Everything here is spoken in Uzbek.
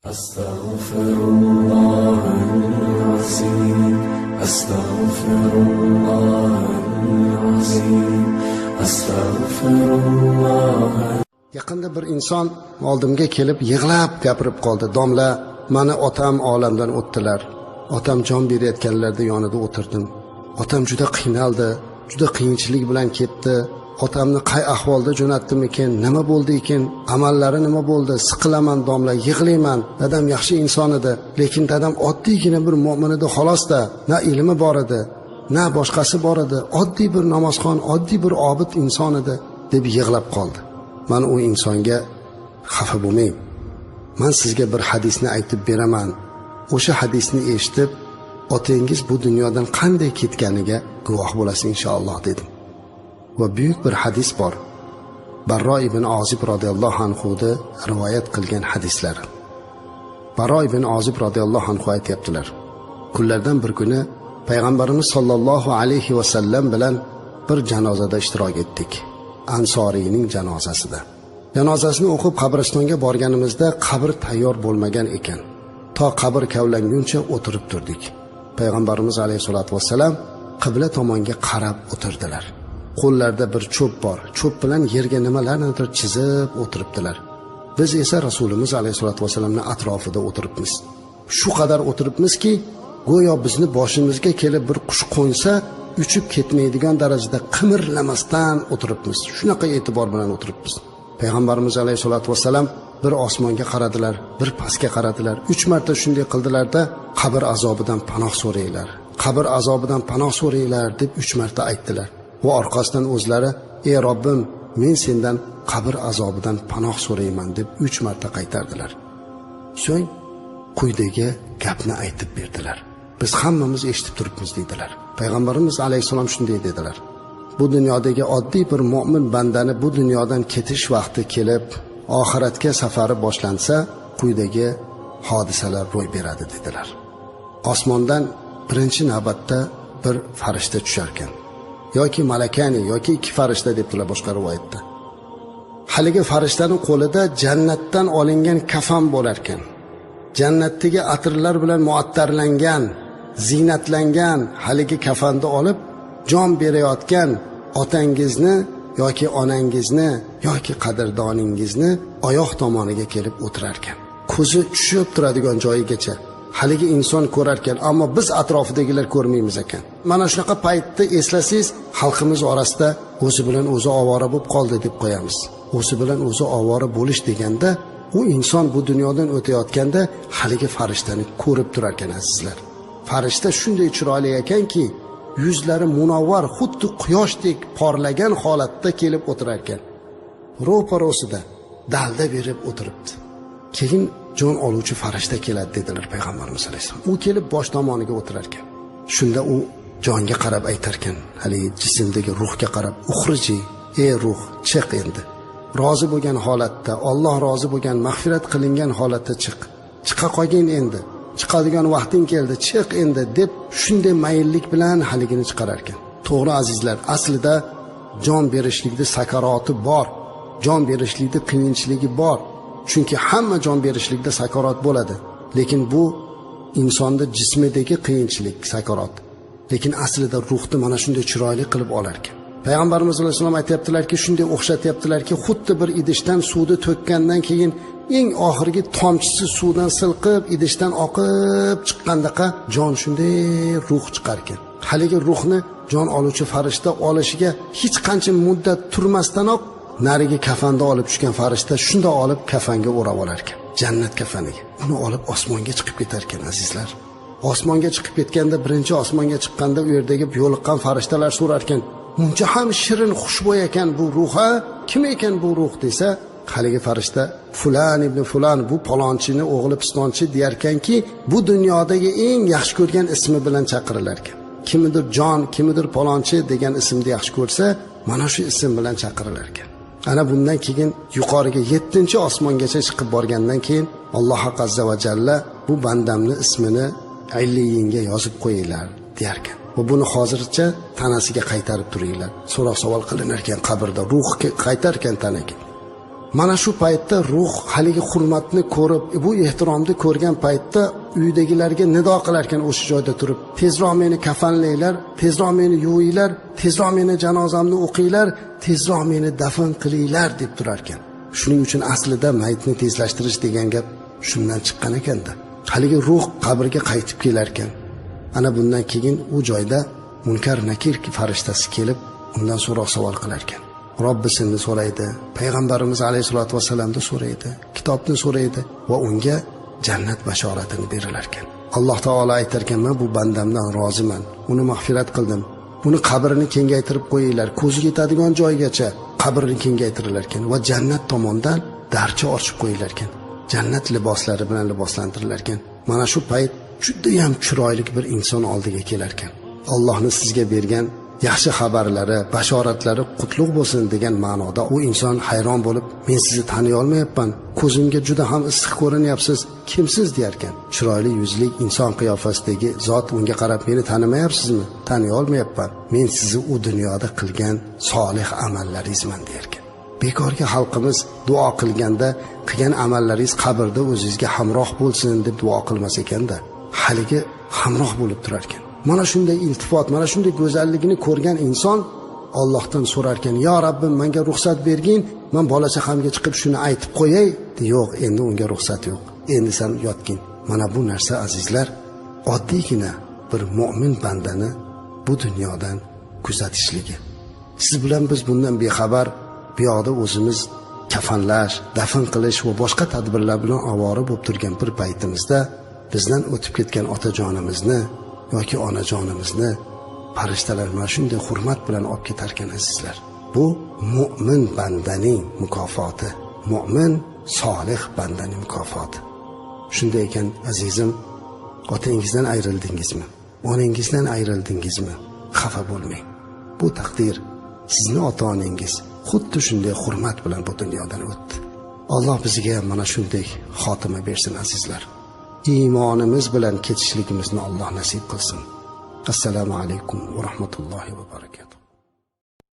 أستغفر الله العظيم أستغفر الله العظيم أستغفر الله. Yaqinda bir inson oldimga kelib yig'lab gapirib qoldi. Domla, mani otam olamdan o'tdilar. Otam jon berayotganlarda yonida o'tirdim. Otam juda qiynaldi, juda qiyinchilik bilan ketdi. Otamni qay ahvolda jo'natdim ekan, nima bo'ldi ekan, amallari nima bo'ldi? Siqilaman domla, yig'layman. Dadam yaxshi inson edi, lekin dadam oddiygina bir mo'min edi xolos-da. Na ilmi bor edi, na boshqasi bor edi. Oddiy bir namozxon, oddiy bir obid inson edi deb yig'lab qoldi. Men u insonga xafa bo'lmang. Men sizga bir hadisni aytib beraman. O'sha hadisni eshitib, otangiz bu dunyodan qanday ketganiga guvoh bo'lasiz inshaalloh dedim. Va buyuk bir hadis bor. Barro ibn Ozib radhiyallohu anhu da rivoyat qilgan hadislar. Barro ibn Ozib radhiyallohu anhu aytibdilar. Kunlardan bir kuni payg'ambarimiz sollallohu alayhi va sallam bilan bir janozada ishtirok etdik. Ansoriyning janozasida. Janozasini o'qib qabristonga borganimizda qabr tayyor bo'lmagan ekan. To qabr kavlanguncha o'tirib turdik. Payg'ambarimiz alayhisolatu vassalam qibla tomonga qarab o'tirdilar. Qo'llarida bir cho'p bor. Cho'p bilan yerga nimalarnidir chizib o'tiribdilar. Biz esa Rasulimiz alayhisolatu vassalamning atrofida o'tiribmiz. Shu qadar o'tiribmizki, go'yo bizni boshimizga kelib bir qush qo'nsa, uchib ketmaydigan darajada qimirlamasdan o'tiribmiz. Shunaqa e'tibor bilan o'tiribmiz. Payg'ambarimiz alayhisolatu vassalam bir osmonga qaradilar, bir pastga qaradilar. 3 marta shunday qildilarda, qabr azobidan panoh so'raylar. Qabr azobidan panoh so'raylar deb 3 marta aytdilar. Va orqasidan o'zlari, "Ey Robbim, men sendan qabr azobidan panoh so'rayman" deb 3 marta qaytardilar. So'ng quyidagi gapni aytib berdilar. Biz hammamiz eshitib turibmiz dedilar. Payg'ambarimiz alayhisalom shunday dedilar. Bu dunyodagi oddiy bir mo'min bandani bu dunyodan ketish vaqti kelib, oxiratga safari boshlansa, quyidagi hodisalar ro'y beradi dedilar. Osmondan birinchi navbatda bir farishta tushar ekan. Yoki malakani yoki 2 farishta debdilar boshqa rivoyatda. Haligi farishtaning qo'lida jannatdan olingan kafan bo'lar ekan. Jannatdagi atirlar bilan muattarlangan, ziynatlangan haligi kafanni olib, jon berayotgan otangizni yoki onangizni yoki qadrdoningizni oyoq tomoniga kelib o'tirar ekan. Ko'zi tushib turadigan joyigacha haligi inson ko'rar ekan, ammo biz atrofidagilar ko'rmaymiz ekan. Mana shunaqa paytda eslasangiz, xalqimiz orasida o'zi bilan o'zi ovora bo'lib qoldi deb qo'yamiz. O'zi bilan o'zi ovora bo'lish deganda, u inson bu dunyodan o'tayotganda haligi farishtani ko'rib turar ekan azizlar. Farishta shunday chiroyli ekanki, yuzlari munavvar, xuddi quyoshdek porlagan holatda kelib o'tirar ekan. Ro'parosida dalda berib o'tiribdi. Keyin jon oluvchi farishta keladi dedilar payg'ambarimiz alayhisalom. U kelib bosh tomoniga o'tirar ekan. Shunda u jonga qarab aytar ekan, haligi jismdagi ruhga qarab, "Uxriji, ey ruh, chiq endi. Rozi bo'lgan holatda, Alloh rozi bo'lgan, mag'firat qilingan holatda chiq. Chiqa qolgin endi. Chiqadigan vaqting keldi, chiq endi" deb shunday mayillik bilan haligini chiqarar ekan. To'g'ri azizlar, aslida jon berishlikda sakaroti bor. Jon berishlikda qiyinchiligi bor. Chunki hamma jon berishlikda sakarot bo'ladi. Lekin bu insonda jismidagi qiyinchilik, sakarot. Lekin aslida ruhni mana shunday chiroyli qilib olar ekan. Payg'ambarimiz alayhisalom aytibdilarki, shunday o'xshatyaptilarki, xuddi bir idishdan suvni to'kkandan keyin eng oxirgi tomchisi suvdan silqib, idishdan oqib chiqqandaqa jon shunday ruh chiqar ekan. Haligi ruhni jon oluvchi farishta olishiga hech qancha muddat turmasdanoq narigi kafanda olib tushgan farishta shunda olib kafanga o'rab olar ekan. Jannat kafaniga. Uni olib osmonga chiqib ketar ekan azizlar. Osmonga chiqib ketganda, birinchi osmonga chiqqanda u yerdagi yo'liqqan farishtalar so'rar ekan, "Muncha ham shirin xushbo'y ekan bu ruha, kim ekan bu ruh?" desa, haligi farishta "Fulan ibn Fulan, bu palonchini o'g'li pistonchi" deyarkanki, bu dunyodagi eng yaxshi ko'rgan ismi bilan chaqirilar ekan. Kimidir jon, kimidir palonchi degan ismni yaxshi ko'rsa, mana shu ism bilan chaqirilar ekan. Ana bundan keyin yuqoriga 7-chi osmongacha chiqib borgandan keyin Alloh azza va jalla bu bandamni ismini Illiyinga yozib qo'yinglar der ekan. Va buni hozircha tanasiga qaytarib turinglar. So'roq savol qilinar ekan qabrda, ruhga qaytar ekan tanaga. Mana shu paytda ruh haligi hurmatni ko'rib, bu ehtiromni ko'rgan paytda uydagilarga nido qilar ekan o'sha joyda turib, tezroq meni kafanlaylar, tezroq meni yuvinglar, tezroq meni janozamni o'qinglar, tezroq meni dafn qilinglar deb turar ekan. Shuning uchun aslida mayitni tezlashtirish degan gap shundan chiqqan ekanda. Haligi ruh qabrga qaytib kelar ekan. Ana bundan keyin u joyda Munkar Nakir farishtasi kelib, undan so'roq savol qilar ekan. Robbisini so'raydi, payg'ambarimiz alayhisolatu vasallamni so'raydi, kitobni so'raydi va unga jannat bashoratini berilar ekan. Alloh taolo aytar ekan: "Men bu bandamdan roziman, uni mag'firat qildim. Buni qabrini kengaytirib qo'yinglar, ko'zi yetadigan joygacha qabrini kengaytirilar ekan va jannat tomondan darcha ochib qo'yilar ekan. Jannat liboslari bilan liboslantirilar ekan." Mana shu payt juda ham chiroyli bir inson oldiga kelar ekan. Allohning sizga bergan yaxshi xabarlari, bashoratlari qutlug' bo'lsin degan ma'noda u inson hayron bo'lib, "Men sizni taniy olmayapman. Ko'zimga juda ham issiq ko'rinyapsiz. Kimsiz?" derkan. Chiroyli yuzli inson qiyofasidagi zot unga qarab, "Meni tanimayapsizmi?" "Taniy olmayapman. Men sizni u dunyoda qilgan solih amallaringizman" derkan. Bekorga xalqimiz duo qilganda qilgan amallaringiz qabrda o'zingizga hamroh bo'lsin deb duo qilmas ekanda, haligi hamroh bo'lib turar ekan. Mana shunday iltifot, mana shunday go'zalligini ko'rgan inson Allohdan so'rar ekan: "Ya Rabbim, menga ruxsat bergin, men bola chaqamga chiqib shuni aytib qo'yay." Yo'q, endi unga ruxsat yo'q. Endi sen yotgin. Mana bu narsa azizlar, oddiygina bir mu'min bandani bu dunyodan kuzatishligi. Siz bilan biz bundan bexabar, bu yoqda o'zimiz kafanlash, dafn qilish va boshqa tadbirlar bilan ovora bo'lib turgan bir paytimizda bizdan o'tib ketgan otajonimizni yoki onajonimizni farishtalar mana shunday hurmat bilan olib ketar ekan azizlar. Bu mu'min bandaning mukofoti, mu'min solih bandaning mukofoti. Shunday ekan azizim, otangizdan ayrildingizmi, onangizdan ayrildingizmi, xafa bo'lmang. Bu taqdir. Sizni ota-onangiz xuddi shunday hurmat bilan bu dunyodan o'tdi. Alloh bizga mana shunday xotima bersin azizlar. Iymonimiz bilan ketishligimizni Alloh nasib qilsin. Assalomu alaykum va rahmatullohi va barakatuh.